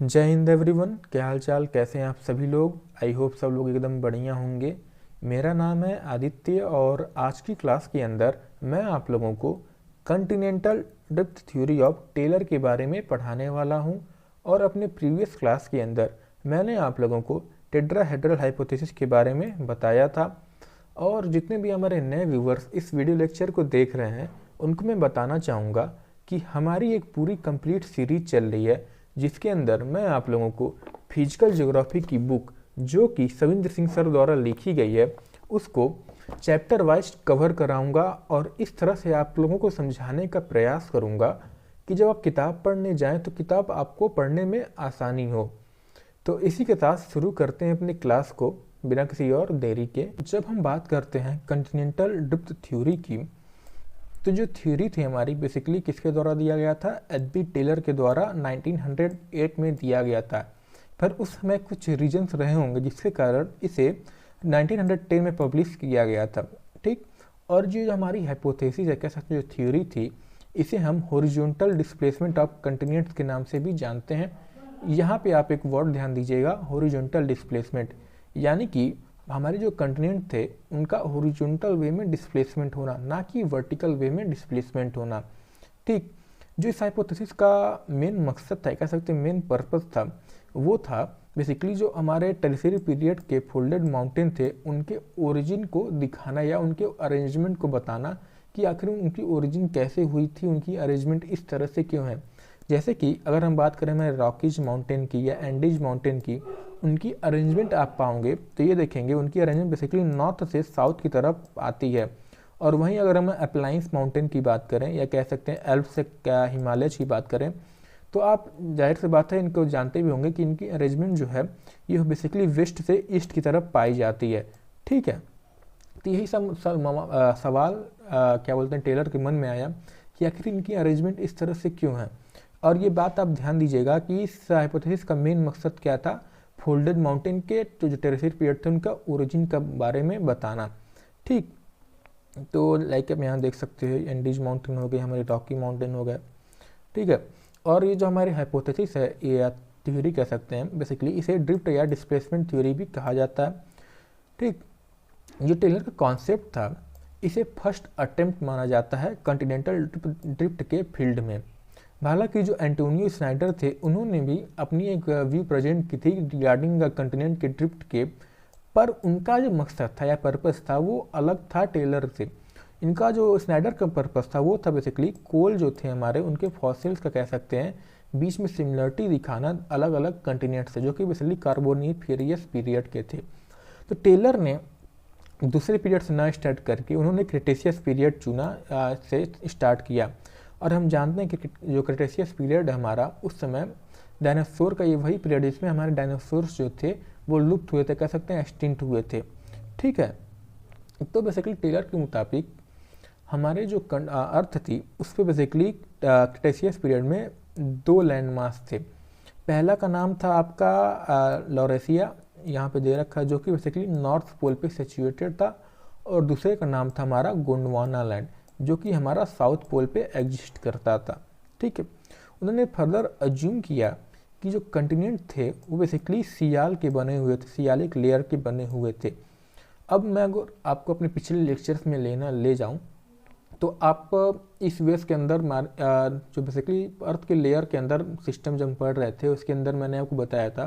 जय हिंद एवरीवन। क्या हाल चाल, कैसे हैं आप सभी लोग। आई होप सब लोग एकदम बढ़िया होंगे। मेरा नाम है आदित्य और आज की क्लास के अंदर मैं आप लोगों को continental drift theory of Taylor के बारे में पढ़ाने वाला हूं। और अपने प्रीवियस क्लास के अंदर मैंने आप लोगों को टेट्राहेड्रल हाइपोथेसिस के बारे में बताया था। और जितने भी हमारे नए व्यूवर्स इस वीडियो लेक्चर को देख रहे हैं उनको मैं बताना चाहूँगा कि हमारी एक पूरी कंप्लीट सीरीज चल रही है जिसके अंदर मैं आप लोगों को फिजिकल ज्योग्राफी की बुक जो कि सविंद्र सिंह सर द्वारा लिखी गई है उसको चैप्टर वाइज कवर कराऊंगा और इस तरह से आप लोगों को समझाने का प्रयास करूंगा कि जब आप किताब पढ़ने जाएं तो किताब आपको पढ़ने में आसानी हो। तो इसी के साथ शुरू करते हैं अपनी क्लास को बिना किसी और देरी के। जब हम बात करते हैं कॉन्टिनेंटल ड्रिफ्ट थ्योरी की तो जो थ्योरी थी हमारी बेसिकली किसके द्वारा दिया गया था, एच.बी. टेलर के द्वारा 1908 में दिया गया था। पर उस समय कुछ रीजंस रहे होंगे जिसके कारण इसे 1910 में पब्लिश किया गया था। ठीक। और जो हमारी हाइपोथेसिस है, कह सकते जो थ्योरी थी, इसे हम हॉरिजॉन्टल डिस्प्लेसमेंट ऑफ कंटिनेंट्स के नाम से भी जानते हैं। यहाँ पे आप एक वर्ड ध्यान दीजिएगा, हॉरिजॉन्टल डिस्प्लेसमेंट, यानी कि हमारे जो कंटिनेंट थे उनका हॉरिजॉन्टल वे में डिस्प्लेसमेंट होना, ना कि वर्टिकल वे में डिस्प्लेसमेंट होना। ठीक। जो इस हाइपोथेसिस का मेन मकसद था, कह सकते मेन पर्पस था, वो था बेसिकली जो हमारे टेरिशियरी पीरियड के फोल्डेड माउंटेन थे उनके ओरिजिन को दिखाना या उनके अरेंजमेंट को बताना कि आखिर उनकी ओरिजिन कैसे हुई थी, उनकी अरेंजमेंट इस तरह से क्यों है। जैसे कि अगर हम बात करें हमारे रॉकीज माउंटेन की या एंडीज माउंटेन की, उनकी अरेंजमेंट आप पाओगे तो ये देखेंगे उनकी अरेंजमेंट बेसिकली नॉर्थ से साउथ की तरफ आती है। और वहीं अगर हम अप्लाइंस माउंटेन की बात करें या कह सकते हैं एल्प से क्या हिमालय की बात करें तो आप जाहिर सी बात है इनको जानते भी होंगे कि इनकी अरेंजमेंट जो है ये बेसिकली वेस्ट से ईस्ट की तरफ पाई जाती है। ठीक है। तो यही सवाल क्या बोलते हैं टेलर के मन में आया कि आखिर इनकी अरेंजमेंट इस तरह से क्यों है। और ये बात आप ध्यान दीजिएगा कि इस हाइपोथेसिस का मेन मकसद क्या था, फोल्डेड माउंटेन के जो टेरिशियरी पीरियड थे उनका ओरिजिन के बारे में बताना। ठीक। तो लाइक आप यहाँ देख सकते हैं एंडीज माउंटेन हो गए, हमारे रॉकी माउंटेन हो गए। ठीक है। और ये जो हमारी हाइपोथेसिस है ये थ्योरी कह सकते हैं, बेसिकली इसे ड्रिफ्ट या डिस्प्लेसमेंट थ्योरी भी कहा जाता है। ठीक। जो टेलर का कॉन्सेप्ट था इसे फर्स्ट अटेम्प्ट माना जाता है कॉन्टिनेंटल ड्रिफ्ट के फील्ड में। हालांकि जो एंटोनियो स्नाइडर थे उन्होंने भी अपनी एक व्यू प्रेजेंट की थी रिगार्डिंग कंटिनेंट के ड्रिफ्ट के, पर उनका जो मकसद था या पर्पस था वो अलग था टेलर से। इनका जो स्नाइडर का पर्पस था वो था बेसिकली कोल जो थे हमारे उनके फॉसिल्स का कह सकते हैं बीच में सिमिलरिटी दिखाना अलग अलग कंटिनेंट से जो कि बेसिकली कार्बोनिफेरियस पीरियड के थे। तो टेलर ने दूसरे पीरियड से ना स्टार्ट करके उन्होंने क्रिटेशियस पीरियड चुना से स्टार्ट किया। और हम जानते हैं कि जो क्रिटेशियस पीरियड है हमारा, उस समय डायनासोर का ये वही पीरियड जिसमें हमारे डायनासोर्स जो थे वो लुप्त हुए थे, कह सकते हैं एक्सटिंक्ट हुए थे। ठीक है। तो बेसिकली टेलर के मुताबिक हमारे जो अर्थ थी उस पर बेसिकली क्रिटेशियस पीरियड में दो लैंड मास थे। पहला का नाम था आपका लॉरेशिया, यहाँ पे दे रखा है, जो कि बेसिकली नॉर्थ पोल पे सिचुएटेड था। और दूसरे का नाम था हमारा गोंडवाना लैंड जो कि हमारा साउथ पोल पे एग्जिस्ट करता था। ठीक है। उन्होंने फर्दर अज्यूम किया कि जो कंटिनेंट थे वो बेसिकली सियाल के बने हुए थे, सियालिक लेयर के बने हुए थे। अब मैं अगर आपको अपने पिछले लेक्चर्स में ले जाऊं तो आप इस वेस के अंदर जो बेसिकली अर्थ के लेयर के अंदर सिस्टम जब पढ़ रहे थे उसके अंदर मैंने आपको बताया था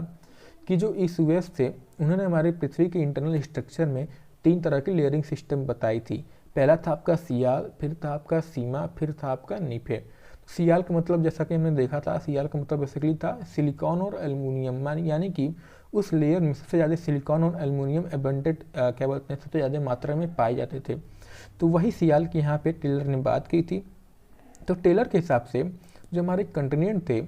कि जो इस वेस थे उन्होंने हमारे पृथ्वी के इंटरनल स्ट्रक्चर में 3 तरह की लेयरिंग सिस्टम बताई थी। पहला था आपका सियाल, फिर था आपका सीमा, फिर था आपका निफे। सियाल का मतलब जैसा कि हमने देखा था, सियाल का मतलब बेसिकली था सिलिकॉन और एल्युमिनियम, यानी कि उस लेयर में सबसे ज़्यादा सिलिकॉन और एल्युमिनियम एबंडेंट क्या बोलते हैं सबसे ज़्यादा मात्रा में पाए जाते थे। तो वही सियाल की यहाँ पे टेलर ने बात की थी। तो टेलर के हिसाब से जो हमारे कंटिनेंट थे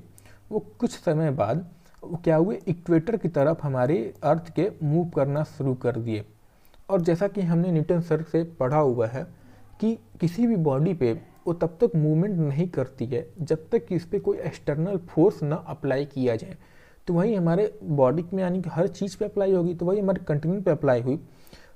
वो कुछ समय बाद वो क्या हुए, इक्वेटर की तरफ हमारे अर्थ के मूव करना शुरू कर दिए। और जैसा कि हमने न्यूटन सर से पढ़ा हुआ है कि किसी भी बॉडी पे वो तब तक मूवमेंट नहीं करती है जब तक कि इस पर कोई एक्सटर्नल फोर्स ना अप्लाई किया जाए। तो वही हमारे बॉडी में यानी कि हर चीज़ पे अप्लाई होगी, तो वही हमारे कंटिनेंट पे अप्लाई हुई।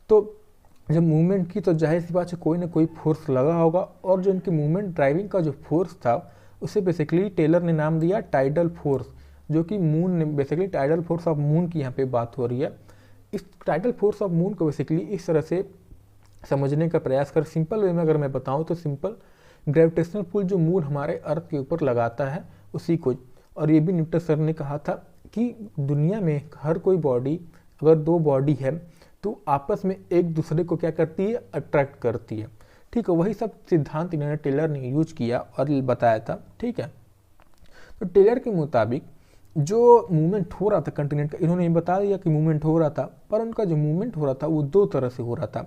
तो जब मूवमेंट की तो जाहिर सी बात है कोई ना कोई फोर्स लगा होगा। और जो इनकी मूवमेंट ड्राइविंग का जो फोर्स था उसे बेसिकली टेलर ने नाम दिया टाइडल फोर्स, जो कि moon, basically tidal force of moon की यहाँ पे बात हो रही है। इस टाइडल फोर्स ऑफ मून को बेसिकली इस तरह से समझने का प्रयास कर, सिंपल वे में अगर मैं बताऊँ तो सिंपल ग्रेविटेशनल पुल जो मून हमारे अर्थ के ऊपर लगाता है उसी को। और ये भी न्यूटन सर ने कहा था कि दुनिया में हर कोई बॉडी, अगर दो बॉडी है तो आपस में एक दूसरे को क्या करती है, अट्रैक्ट करती है। ठीक है, वही सब सिद्धांत इन्होंने टेलर ने यूज किया और बताया था। ठीक है, तो टेलर के मुताबिक जो मूवमेंट हो रहा था कंटिनेंट का, इन्होंने बता दिया कि मूवमेंट हो रहा था, पर उनका जो मूवमेंट हो रहा था वो दो तरह से हो रहा था।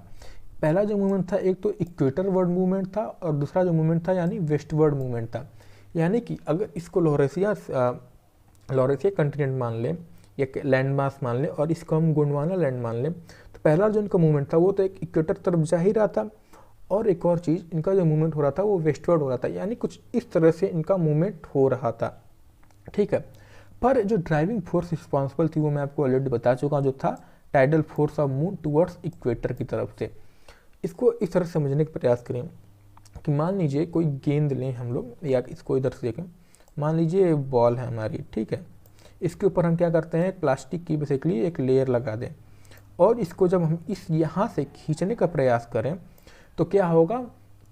पहला जो मूवमेंट था एक तो इक्वेटर वर्ड मूवमेंट था, और दूसरा जो मूवमेंट था यानी वेस्टवर्ड मूवमेंट था। यानी कि अगर इसको लॉरेशिया कंटिनेंट मान लें या लैंड मास मान लें और इसको हम गोंडवाना लैंड मान लें, तो पहला जो इनका मूवमेंट था वो तो एक इक्वेटर तरफ जा ही रहा था, और एक और चीज़ इनका जो मूवमेंट हो रहा था वो वेस्टवर्ड हो रहा था। यानी कुछ इस तरह से इनका मूवमेंट हो रहा था। ठीक है, पर जो ड्राइविंग फोर्स रिस्पॉन्सिबल थी वो मैं आपको ऑलरेडी बता चुका हूँ, जो था tidal force of moon towards equator की तरफ से। इसको इस तरह से समझने का प्रयास करें कि मान लीजिए कोई गेंद लें हम लोग, या इसको इधर से देखें, मान लीजिए बॉल है हमारी। ठीक है, इसके ऊपर हम क्या करते हैं, प्लास्टिक की बेसिकली एक लेयर लगा दें, और इसको जब हम इस यहाँ से खींचने का प्रयास करें तो क्या होगा,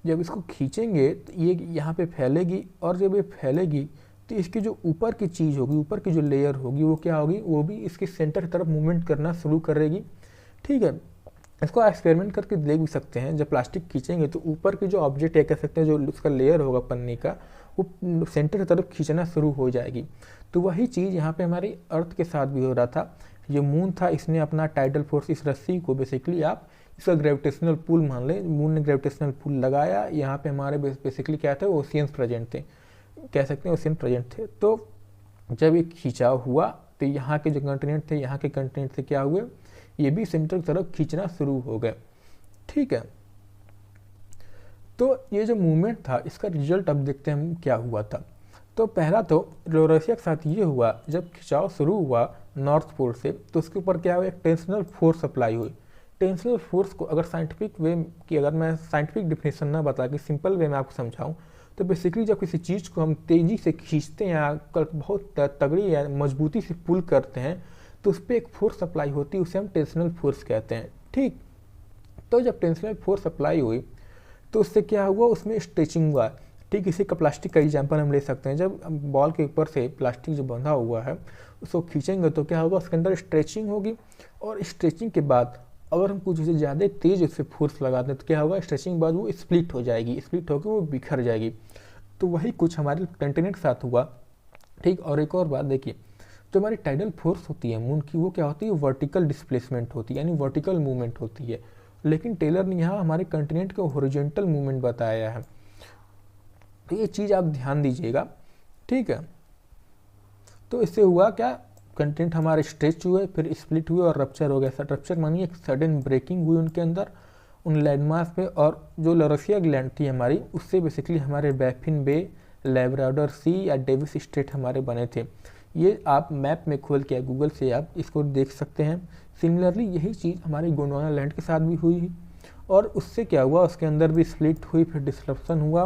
जब इसको खींचेंगे तो ये यहाँ पे फैलेगी, और जब ये फैलेगी तो इसकी जो ऊपर की चीज़ होगी, ऊपर की जो लेयर होगी वो क्या होगी, वो भी इसके सेंटर की तरफ मूवमेंट करना शुरू करेगी। ठीक है, इसको एक्सपेरिमेंट करके देख भी सकते हैं। जब प्लास्टिक खींचेंगे तो ऊपर की जो ऑब्जेक्ट है, कह सकते हैं जो उसका लेयर होगा पन्नी का, वो सेंटर की तरफ खींचना शुरू हो जाएगी। तो वही चीज़ यहाँ पे हमारी अर्थ के साथ भी हो रहा था। ये मून था, इसने अपना टाइडल फोर्स, इस रस्सी को बेसिकली आप इसका ग्रेविटेशनल पुल मान लें, मून ने ग्रेविटेशनल पुल लगाया, यहाँ पे हमारे बेसिकली क्या थे, ओशियंस प्रेजेंट थे, कह सकते हैं ओशियन प्रेजेंट थे। तो जब ये खिंचाव हुआ तो यहाँ के जो कंटिनेंट थे, यहाँ के कंटिनेंट से क्या हुए, ये भी सेंटर की तरफ खींचना शुरू हो गए। ठीक है, तो ये जो मूवमेंट था इसका रिजल्ट अब देखते हैं हम क्या हुआ था। तो पहला तो लॉरेशिया के साथ ये हुआ, जब खिंचाव शुरू हुआ नॉर्थ पोल से तो उसके ऊपर क्या हुआ, एक टेंशनल फोर्स अप्लाई हुई। टेंशनल फोर्स को अगर साइंटिफिक वे की, अगर मैं साइंटिफिक डिफिनेशन ना बता के सिंपल वे में आपको समझाऊं, तो बेसिकली जब किसी चीज़ को हम तेज़ी से खींचते हैं या बहुत तगड़ी या मजबूती से पुल करते हैं तो उस पर एक फोर्स अप्लाई होती है, उसे हम टेंशनल फोर्स कहते हैं। ठीक, तो जब टेंशनल फोर्स अप्लाई हुई तो उससे क्या हुआ, उसमें स्ट्रेचिंग हुआ। ठीक, इसी का प्लास्टिक का एग्जाम्पल हम ले सकते हैं। जब बॉल के ऊपर से प्लास्टिक जो बंधा हुआ है उसको खींचेंगे तो क्या होगा, उसके अंदर स्ट्रेचिंग होगी, और स्ट्रेचिंग के बाद अगर हम कुछ ज़्यादा तेज़ उससे फोर्स लगाते हैं तो क्या होगा, स्ट्रेचिंग के बाद वो स्प्लिट हो जाएगी, स्प्लिट होकर वो बिखर जाएगी। तो वही कुछ हमारे कंटिनेंट के साथ हुआ। ठीक, और एक और बात देखिए, जो हमारी टाइडल फोर्स होती है मून की, वो क्या होती है, वर्टिकल डिस्प्लेसमेंट होती है, यानी वर्टिकल मूवमेंट होती है। लेकिन टेलर ने यहाँ हमारे कंटिनेंट को हॉरिजॉन्टल मूवमेंट बताया है। तो ये चीज़ आप ध्यान दीजिएगा। ठीक है, तो इससे हुआ क्या, कंटिनेंट हमारे स्ट्रेच हुए, फिर स्प्लिट हुए और रप्चर हो गया। रप्चर मानिए एक सडन ब्रेकिंग हुई उनके अंदर, उन लैंडमास पे, और जो लॉरेशिया ग्लैंड थी हमारी, उससे बेसिकली हमारे बैफिन बे, लैब्राडोर सी या डेविस स्ट्रेट हमारे बने थे। ये आप मैप में खोल के गूगल से आप इसको देख सकते हैं। सिमिलरली यही चीज़ हमारी गोंडवाना लैंड के साथ भी हुई, और उससे क्या हुआ, उसके अंदर भी स्प्लिट हुई, फिर डिस्ट्रप्शन हुआ,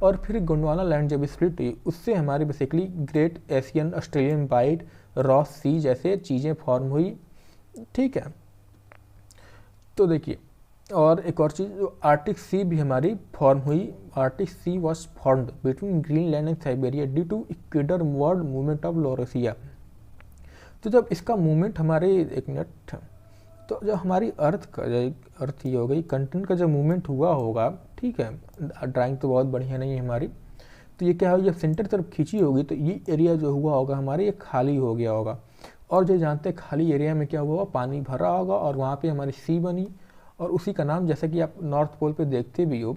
और फिर गोंडवाना लैंड जब स्प्लिट हुई उससे हमारी basically great Asian Australian bight, Ross Sea जैसे चीज़ें फॉर्म हुई। ठीक है, तो देखिए, और एक और चीज़, जो आर्टिक सी भी हमारी फॉर्म हुई। Arctic sea was formed between Greenland and Siberia due to equatorward movement of Laurasia. तो जब इसका मूवमेंट हमारे, एक मिनट, तो जब हमारी अर्थ ही हो गई, कंटिनेंट का जब मूवमेंट हुआ होगा, ठीक है, ड्राइंग तो बहुत बढ़िया नहीं है हमारी, तो ये क्या होगा, जब सेंटर तरफ खींची होगी तो ये एरिया जो हुआ होगा हमारे, ये खाली हो गया होगा। और जो जानते हैं खाली एरिया में क्या हुआ, पानी भरा होगा, और वहाँ पे हमारी सी बनी, और उसी का नाम, जैसा कि आप नॉर्थ पोल पे देखते भी हो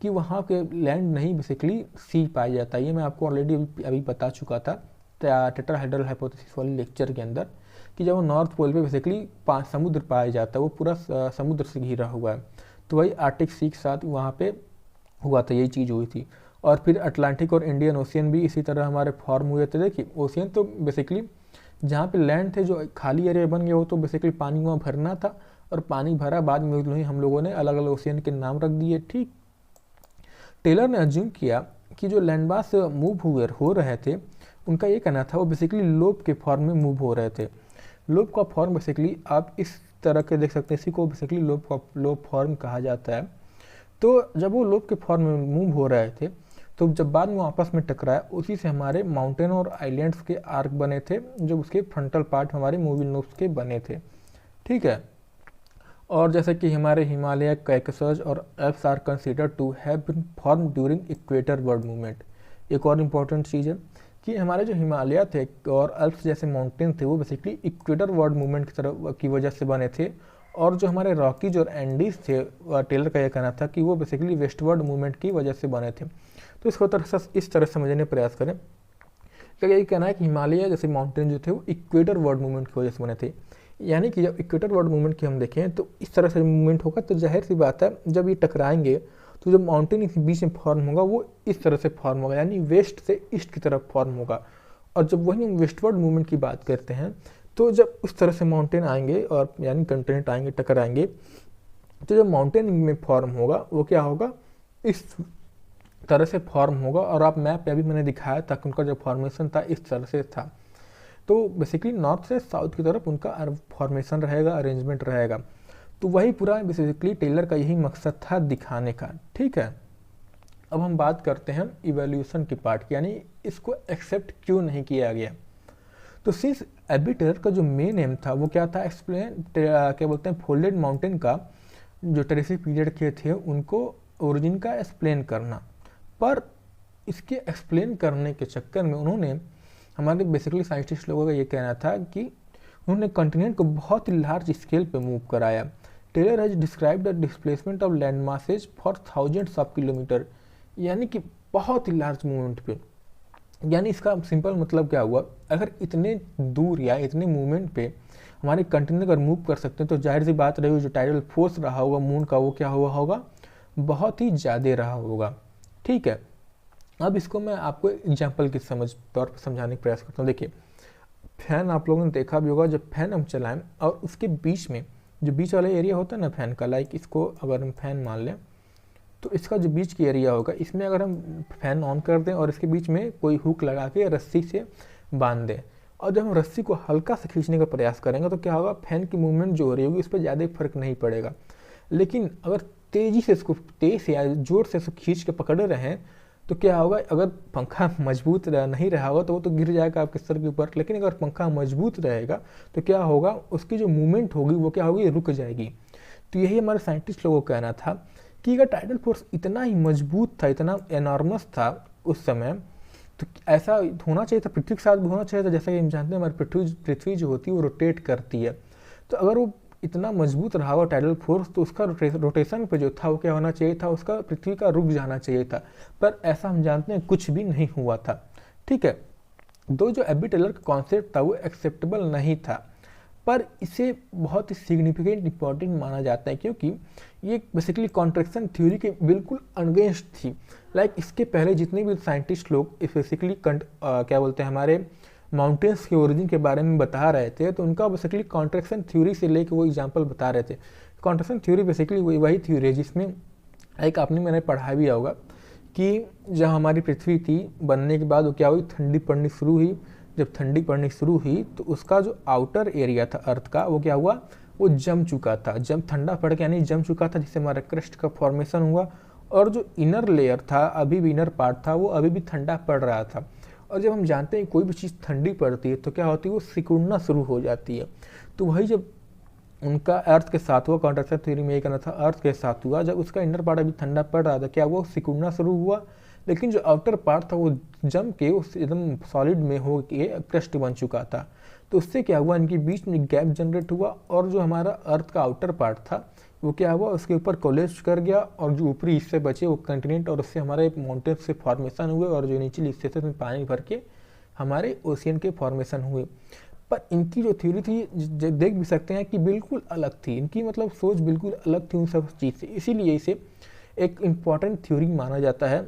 कि वहाँ के लैंड नहीं बेसिकली सी पाया जाता है। ये मैं आपको ऑलरेडी अभी बता चुका था टेट्राहेड्रल हाइपोथेसिस वाले लेक्चर के अंदर, कि जब वो नॉर्थ पोल पे बेसिकली समुद्र पाया जाता है, वो पूरा समुद्र से घिरा हुआ है। तो वही आर्टिक सी के साथ वहाँ पे हुआ था, यही चीज़ हुई थी। और फिर अटलांटिक और इंडियन ओशियन भी इसी तरह हमारे फॉर्म हुए थे। देखिए, ओशियन तो बेसिकली जहाँ पे लैंड थे, जो खाली एरिया बन गया, वो तो बेसिकली पानी वहाँ भरना था, और पानी भरा, बाद में हम लोगों ने अलग अलग ओशियन के नाम रख दिए। ठीक, टेलर ने अज्यूम किया कि जो लैंडमास मूव हो रहे थे उनका ये कहना था वो बेसिकली लोब के फॉर्म में मूव हो रहे थे। लोब का फॉर्म बेसिकली आप इस तरह के देख सकते हैं, इसी को बेसिकली लोब फॉर्म कहा जाता है। तो जब वो लोब के फॉर्म में मूव हो रहे थे तो जब बाद में आपस में टकराया, उसी से हमारे माउंटेन और आइलैंड्स के आर्क बने थे, जो उसके फ्रंटल पार्ट हमारे मूविंग लोब्स के बने थे, ठीक है। और जैसे कि हमारे हिमालय, कैकेसस और Alps are considered to have been form during equatorward movement. एक और इम्पॉर्टेंट चीज़ है कि हमारे जो हिमालय थे और एल्प्स जैसे माउंटेन थे वो बेसिकली इक्वेटर वर्ल्ड मूवमेंट की तरफ की वजह से बने थे, और जो हमारे रॉकीज और एंडीज थे, टेलर का यह कहना था कि वो बेसिकली वेस्टवर्ड मूवमेंट की वजह से बने थे। तो इसको इस तरह समझने का प्रयास करें। क्या यही कहना है कि हिमालय जैसे माउंटेन जो थे वो इक्वेटर वर्ल्ड मूवमेंट की वजह से बने थे, यानी कि जब इक्वेटर वर्ल्ड मूवमेंट की हम देखें तो इस तरह से मूवमेंट होगा, तो जाहिर सी बात है जब ये टकराएंगे तो जो माउंटेन इस बीच में फॉर्म होगा वो इस तरह से फॉर्म होगा, यानी वेस्ट से ईस्ट की तरफ फॉर्म होगा। और जब वही हम वेस्टवर्ड मूवमेंट की बात करते हैं तो जब उस तरह से माउंटेन आएंगे और यानी कंटिनेंट आएंगे, टकराएंगे, तो जब माउंटेन में फॉर्म होगा वो क्या होगा, इस तरह से फॉर्म होगा। और आप मैप पे अभी मैंने दिखाया था कि उनका जो फॉर्मेशन था इस तरह से था। तो बेसिकली नॉर्थ से साउथ की तरफ उनका फॉर्मेशन रहेगा, अरेंजमेंट रहेगा। तो वही पूरा बेसिकली टेलर का यही मकसद था दिखाने का, ठीक है। अब हम बात करते हैं इवोल्यूशन के पार्ट की, यानी इसको एक्सेप्ट क्यों नहीं किया गया। तो सिंस एबी टेलर का जो मेन एम था वो क्या था, एक्सप्लेन क्या बोलते हैं, फोल्डेड माउंटेन का जो टेरेसी पीरियड के थे उनको ओरिजिन का एक्सप्लेन करना। पर इसके एक्सप्लेन करने के चक्कर में उन्होंने, हमारे बेसिकली साइंटिस्ट लोगों का ये कहना था कि उन्होंने कॉन्टिनेंट को बहुत ही लार्ज स्केल पे मूव कराया। Taylor has describe the displacement of land masses for thousands of kilometre, यानी कि बहुत ही लार्ज मूवमेंट पे। यानी इसका सिंपल मतलब क्या हुआ, अगर इतने दूर या इतने मूवमेंट पे हमारे कंटिनेंट अगर मूव कर सकते हैं तो जाहिर सी बात रही, जो टाइडल फोर्स रहा होगा मून का वो क्या हुआ होगा, बहुत ही ज़्यादा रहा होगा, ठीक है। अब इसको मैं आपको एग्जाम्पल के तौर पर समझाने का प्रयास करता हूँ। देखिए, फैन आप लोगों ने देखा भी होगा, जब फैन हम चलाएं और उसके बीच में जो बीच वाला एरिया होता है ना फैन का, लाइक इसको अगर हम फैन मान लें तो इसका जो बीच की एरिया होगा, इसमें अगर हम फैन ऑन कर दें और इसके बीच में कोई हुक लगा के रस्सी से बांध दें, और जब हम रस्सी को हल्का से खींचने का प्रयास करेंगे तो क्या होगा, फैन की मूवमेंट जो हो रही होगी उस पर ज़्यादा फर्क नहीं पड़ेगा। लेकिन अगर तेज़ी से इसको तेज़ या जोर से इसको खींच के पकड़ रहे हैं तो क्या होगा, अगर पंखा मजबूत नहीं रहा होगा तो वो तो गिर जाएगा आपके सर के ऊपर, लेकिन अगर पंखा मजबूत रहेगा तो क्या होगा, उसकी जो मूवमेंट होगी वो क्या होगी, रुक जाएगी। तो यही हमारे साइंटिस्ट लोगों का कहना था कि अगर टाइडल फोर्स इतना ही मजबूत था, इतना एनॉर्मस था उस समय, तो ऐसा होना चाहिए था, पृथ्वी के साथ भी होना चाहिए था। जैसा कि हम जानते हैं हमारी पृथ्वी जो होती है वो रोटेट करती है, तो अगर वो इतना मजबूत रहा हुआ टाइडल फोर्स तो उसका रोटेशन पे जो था वो क्या होना चाहिए था, उसका पृथ्वी का रुक जाना चाहिए था। पर ऐसा हम जानते हैं कुछ भी नहीं हुआ था, ठीक है। दो जो एबी टेलर का कॉन्सेप्ट था वो एक्सेप्टेबल नहीं था, पर इसे बहुत ही सिग्निफिकेंट इंपॉर्टेंट माना जाता है, क्योंकि ये बेसिकली कॉन्ट्रैक्शन थ्योरी के बिल्कुल अगेंस्ट थी। लाइक इसके पहले जितने भी साइंटिस्ट लोग बेसिकली क्या बोलते हैं, हमारे माउंटेन्स के ओरिजिन के बारे में बता रहे थे, तो उनका बेसिकली कॉन्ट्रैक्शन थ्योरी से लेके वो एग्जांपल बता रहे थे। कॉन्ट्रैक्शन थ्योरी बेसिकली वही थ्योरी है जिसमें एक आपने मैंने पढ़ा भी होगा कि जब हमारी पृथ्वी थी बनने के बाद वो क्या हुई, ठंडी पड़नी शुरू हुई। जब ठंडी पड़नी शुरू हुई तो उसका जो आउटर एरिया था अर्थ का वो क्या हुआ, वो जम चुका था। जब ठंडा पड़ के यानी जम चुका था, जिससे हमारा क्रस्ट का फॉर्मेशन हुआ, और जो इनर लेयर था, अभी भी इनर पार्ट था, वो अभी भी ठंडा पड़ रहा था। और जब हम जानते हैं कोई भी चीज़ ठंडी पड़ती है तो क्या होती है, वो सिकुड़ना शुरू हो जाती है। तो वही जब उनका अर्थ के साथ हुआ, कॉन्ट्रैक्शन थ्योरी में ये कहना था अर्थ के साथ हुआ, जब उसका इनर पार्ट अभी ठंडा पड़ रहा था, क्या वो सिकुड़ना शुरू हुआ, लेकिन जो आउटर पार्ट था वो जम के उस एकदम सॉलिड में हो के क्रस्ट बन चुका था। तो उससे क्या हुआ, इनके बीच में गैप जनरेट हुआ, और जो हमारा अर्थ का आउटर पार्ट था वो क्या हुआ, उसके ऊपर कोलेज कर गया, और जो ऊपरी हिस्से बचे वो कंटिनेंट, और उससे हमारे माउंटेन से फॉर्मेशन हुए, और जो निचली हिस्से से पानी भर के हमारे ओशियन के फॉर्मेशन हुए। पर इनकी जो थ्योरी थी देख भी सकते हैं कि बिल्कुल अलग थी, इनकी मतलब सोच बिल्कुल अलग थी उन सब चीज़ से, इसीलिए इसे एक इम्पॉर्टेंट थ्योरी माना जाता है।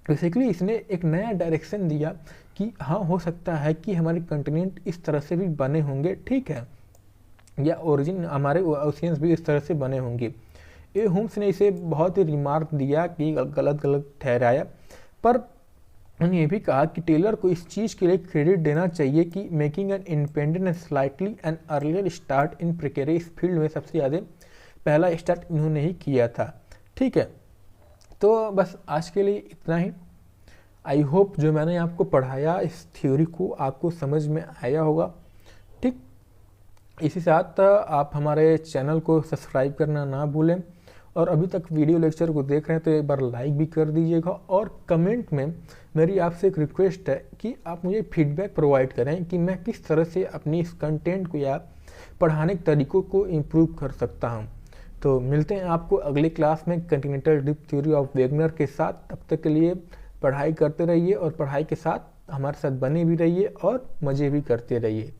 बेसिकली इसने एक नया डायरेक्शन दिया कि हाँ, हो सकता है कि हमारे कंटिनेंट इस तरह से भी बने होंगे, ठीक है, या ओरिजिन हमारे ओशियंस भी इस तरह से बने होंगे। ए होम्स ने इसे बहुत ही रिमार्क दिया कि गलत ठहराया, पर उन्होंने ये भी कहा कि टेलर को इस चीज़ के लिए क्रेडिट देना चाहिए कि making an independent and slightly and earlier start in precarious field में सबसे ज़्यादा पहला स्टार्ट इन्होंने ही किया था। ठीक है, तो बस आज के लिए इतना ही। आई होप जो मैंने आपको पढ़ाया इस थ्योरी को आपको समझ में आया होगा। ठीक, इसी साथ आप हमारे चैनल को सब्सक्राइब करना ना भूलें, और अभी तक वीडियो लेक्चर को देख रहे हैं तो एक बार लाइक भी कर दीजिएगा, और कमेंट में मेरी आपसे एक रिक्वेस्ट है कि आप मुझे फीडबैक प्रोवाइड करें कि मैं किस तरह से अपनी इस कंटेंट को या पढ़ाने के तरीक़ों को इम्प्रूव कर सकता हूं। तो मिलते हैं आपको अगले क्लास में continental drift theory of Wegener के साथ। तब तक के लिए पढ़ाई करते रहिए और पढ़ाई के साथ हमारे साथ बने भी रहिए और मज़े भी करते रहिए।